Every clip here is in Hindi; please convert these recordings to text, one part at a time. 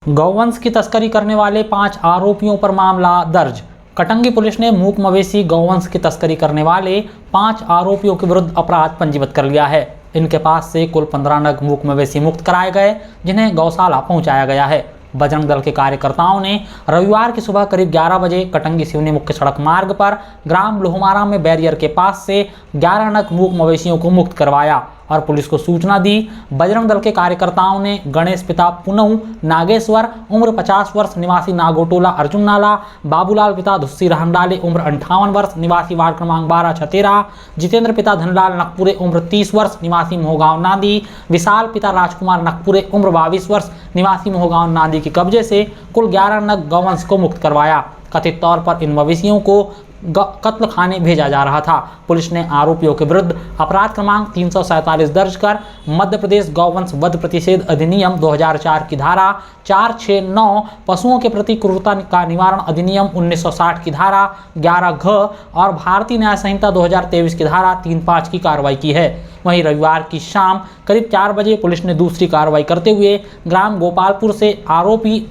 गौवंश की तस्करी करने वाले 5 आरोपियों पर मामला दर्ज। कटंगी पुलिस ने मूक मवेशी गौवंश की तस्करी करने वाले 5 आरोपियों के विरुद्ध अपराध पंजीबद्ध कर लिया है। इनके पास से कुल 15 नग मूक मवेशी मुक्त कराए गए, जिन्हें गौशाला पहुंचाया गया है। बजरंग दल के कार्यकर्ताओं ने रविवार की सुबह करीब 11 बजे कटंगी सिवनी मुख्य सड़क मार्ग पर ग्राम लोहमारा में बैरियर के पास से 11 नग मूक मवेशियों को मुक्त करवाया और पुलिस को सूचना दी। बजरंग दल के कार्यकर्ताओं ने गणेश पिता पुनऊ नागेश्वर उम्र 50 वर्ष निवासी नागोटोला अर्जुन नाला, बाबूलाल पिता धुस्सी रहंडाले उम्र 58 वर्ष निवासी वार्ड क्रमांक 12 छतेरा, जितेंद्र पिता धनलाल नकपुरे उम्र 30 वर्ष निवासी मोहगांव नांदी, विशाल पिता राजकुमार नकपुरे उम्र 22 वर्ष निवासी मोहगांव नांदी के कब्जे से कुल 11 नग गौवंश को मुक्त करवाया। कथित तौर पर इन मवेशियों को कत्ल खाने भेजा जा रहा था। पुलिस ने आरोपियों के विरुद्ध अपराध क्रमांक 347 दर्ज कर मध्य प्रदेश गौवंश वध प्रतिषेध अधिनियम 2004 की धारा 469, पशुओं के प्रति क्रूरता का निवारण अधिनियम 1960 की धारा 11 घ और भारतीय न्याय संहिता 2023 की धारा 35 की कार्रवाई की है। वहीं रविवार की शाम करीब 4 बजे पुलिस ने दूसरी कार्रवाई करते हुए ग्राम गोपालपुर से आरोपी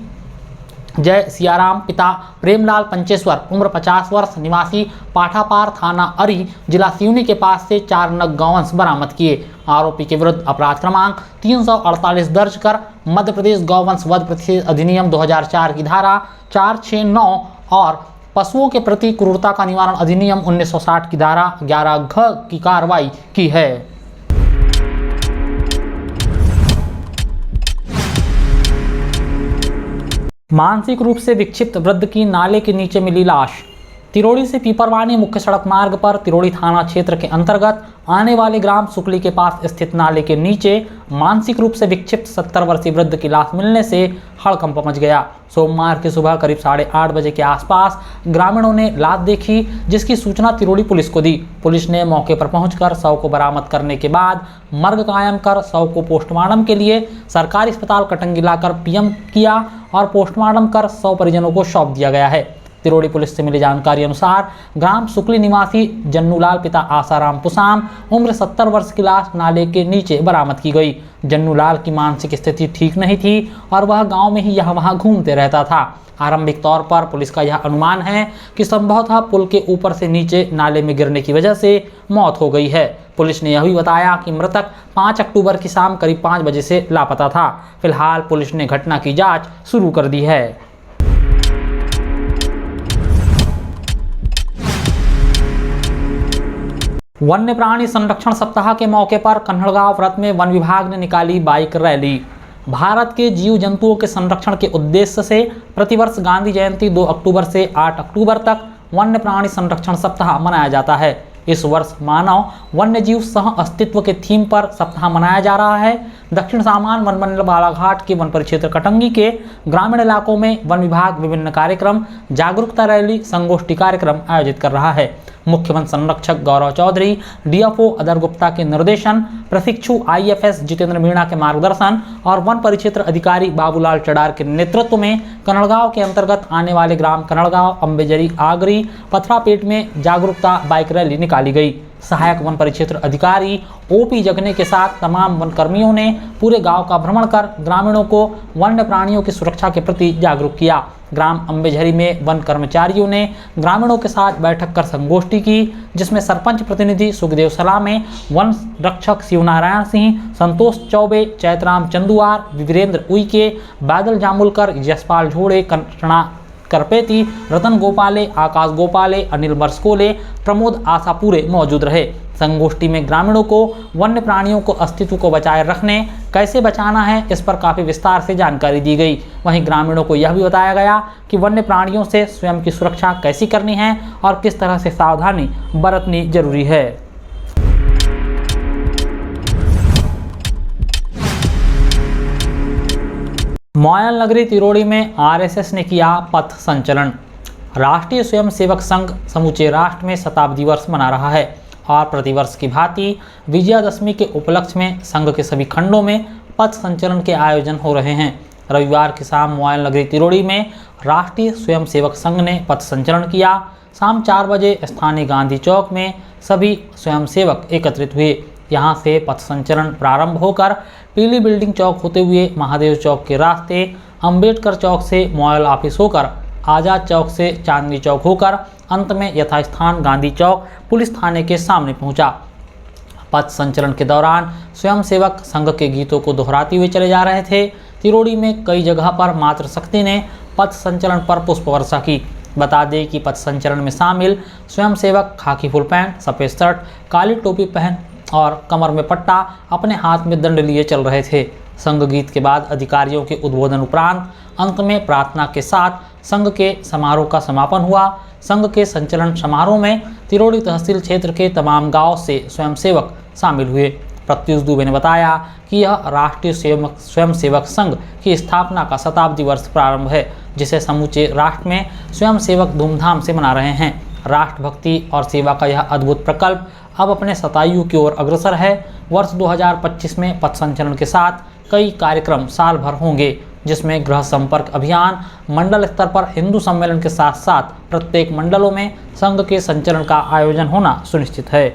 जय सियाराम पिता प्रेमलाल पंचेश्वर उम्र 50 वर्ष निवासी पाठापार थाना अरी जिला सिवनी के पास से 4 नग गौवंश बरामद किए। आरोपी के विरुद्ध अपराध क्रमांक 348 दर्ज कर मध्य प्रदेश गौवंश वध प्रतिषेध अधिनियम 2004 की धारा 469 और पशुओं के प्रति क्रूरता का निवारण अधिनियम 1960 की धारा 11 घ की कार्रवाई की है। मानसिक रूप से विक्षिप्त वृद्ध की नाले के नीचे मिली लाश। तिरोड़ी से पीपरवानी मुख्य सड़क मार्ग पर तिरोड़ी थाना क्षेत्र के अंतर्गत आने वाले ग्राम सुकली के पास स्थित नाले के नीचे मानसिक रूप से विक्षिप्त 70 वर्षीय वृद्ध की लाश मिलने से हड़कंप मच गया। सोमवार की सुबह करीब 8:30 बजे के आसपास ग्रामीणों ने लाश देखी, जिसकी सूचना तिरोड़ी पुलिस को दी। पुलिस ने मौके पर पहुंचकर शव को बरामद करने के बाद मर्ग कायम कर शव को पोस्टमार्टम के लिए सरकारी अस्पताल कटंगी लाकर पीएम किया और पोस्टमार्टम कर शव परिजनों को सौंप दिया गया है। तिरोड़ी पुलिस से मिली जानकारी अनुसार ग्राम सुकली निवासी जन्नूलाल पिता आसाराम पुसाम उम्र 70 वर्ष की लाश नाले के नीचे बरामद की गई। जन्नूलाल की मानसिक स्थिति ठीक नहीं थी और वह गांव में ही यहाँ वहाँ घूमते रहता था। आरंभिक तौर पर पुलिस का यह अनुमान है कि संभवतः पुल के ऊपर से नीचे नाले में गिरने की वजह से मौत हो गई है। पुलिस ने यह भी बताया कि मृतक 5 अक्टूबर की शाम करीब 5 बजे से लापता था। फिलहाल पुलिस ने घटना की जाँच शुरू कर दी है। वन्य प्राणी संरक्षण सप्ताह के मौके पर कन्हड़गांव व्रत में वन विभाग ने निकाली बाइक रैली। भारत के जीव जंतुओं के संरक्षण के उद्देश्य से प्रतिवर्ष गांधी जयंती 2 अक्टूबर से 8 अक्टूबर तक वन्य प्राणी संरक्षण सप्ताह मनाया जाता है। इस वर्ष मानव वन्य जीव सह अस्तित्व के थीम पर सप्ताह मनाया जा रहा है। दक्षिण सामान वन मंडल बालाघाट के वन परिक्षेत्र कटंगी के ग्रामीण इलाकों में वन विभाग विभिन्न कार्यक्रम, जागरूकता रैली, संगोष्ठी कार्यक्रम आयोजित कर रहा है। मुख्य वन संरक्षक गौरव चौधरी, डीएफओ अदर गुप्ता के निर्देशन, प्रशिक्षु आईएफएस जितेंद्र मीणा के मार्गदर्शन और वन परिक्षेत्र अधिकारी बाबूलाल चडार के नेतृत्व में कन्हड़गांव के अंतर्गत आने वाले ग्राम कन्हड़गांव, अम्बेजरी, आगरी, पथरापेट में जागरूकता बाइक रैली निकाली गई। सहायक वन परिक्षेत्र अधिकारी ओपी जगने के साथ तमाम वन कर्मियों ने पूरे गांव का भ्रमण कर ग्रामीणों को वन्य प्राणियों की सुरक्षा के प्रति जागरूक किया। ग्राम अम्बेझरी में वन कर्मचारियों ने ग्रामीणों के साथ बैठक कर संगोष्ठी की, जिसमें सरपंच प्रतिनिधि सुखदेव सलामे, वन रक्षक शिवनारायण सिंह, संतोष चौबे, चैतराम चंदुआर, वीरेंद्र उइके, बादल जामुलकर, यशपाल झोड़े, कृष्णा करपेती, रतन गोपाले, आकाश गोपाले, अनिल बरसकोले, प्रमोद आशापुरे मौजूद रहे। संगोष्ठी में ग्रामीणों को वन्य प्राणियों को अस्तित्व को बचाए रखने, कैसे बचाना है, इस पर काफ़ी विस्तार से जानकारी दी गई। वहीं ग्रामीणों को यह भी बताया गया कि वन्य प्राणियों से स्वयं की सुरक्षा कैसी करनी है और किस तरह से सावधानी बरतनी जरूरी है। मोयल नगरी तिरोड़ी में आरएसएस ने किया पथ संचलन। राष्ट्रीय स्वयंसेवक संघ समूचे राष्ट्र में शताब्दी वर्ष मना रहा है और प्रतिवर्ष की भांति विजयादशमी के उपलक्ष्य में संघ के सभी खंडों में पथ संचलन के आयोजन हो रहे हैं। रविवार की शाम मोयल नगरी तिरोड़ी में राष्ट्रीय स्वयंसेवक संघ ने पथ संचलन किया। शाम 4 बजे स्थानीय गांधी चौक में सभी स्वयंसेवक एकत्रित हुए। यहां से पथ संचलन प्रारंभ होकर पीली बिल्डिंग चौक होते हुए महादेव चौक के रास्ते अंबेडकर चौक से मोबाइल ऑफिस होकर आज़ाद चौक से चांदनी चौक होकर अंत में यथास्थान गांधी चौक पुलिस थाने के सामने पहुंचा। पथ संचलन के दौरान स्वयंसेवक संघ के गीतों को दोहराते हुए चले जा रहे थे। तिरोड़ी में कई जगह पर मातृशक्ति ने पथ संचलन पर पुष्प वर्षा की। बता दें कि पथ संचलन में शामिल स्वयंसेवक खाकी फुल पैंट, सफ़ेद शर्ट, काली टोपी पहन और कमर में पट्टा, अपने हाथ में दंड लिए चल रहे थे। संघ गीत के बाद अधिकारियों के उद्बोधन उपरांत अंत में प्रार्थना के साथ संघ के समारोह का समापन हुआ। संघ के संचलन समारोह में तिरोड़ी तहसील क्षेत्र के तमाम गांव से स्वयंसेवक शामिल हुए। प्रत्युष दुबे ने बताया कि यह राष्ट्रीय स्वयंसेवक संघ की स्थापना का शताब्दी वर्ष प्रारंभ है, जिसे समूचे राष्ट्र में स्वयंसेवक धूमधाम से मना रहे हैं। राष्ट्रभक्ति और सेवा का यह अद्भुत प्रकल्प अब अपने शतायु की ओर अग्रसर है। वर्ष 2025 में पथ संचलन के साथ कई कार्यक्रम साल भर होंगे, जिसमें गृह संपर्क अभियान, मंडल स्तर पर हिंदू सम्मेलन के साथ साथ प्रत्येक मंडलों में संघ के संचलन का आयोजन होना सुनिश्चित है।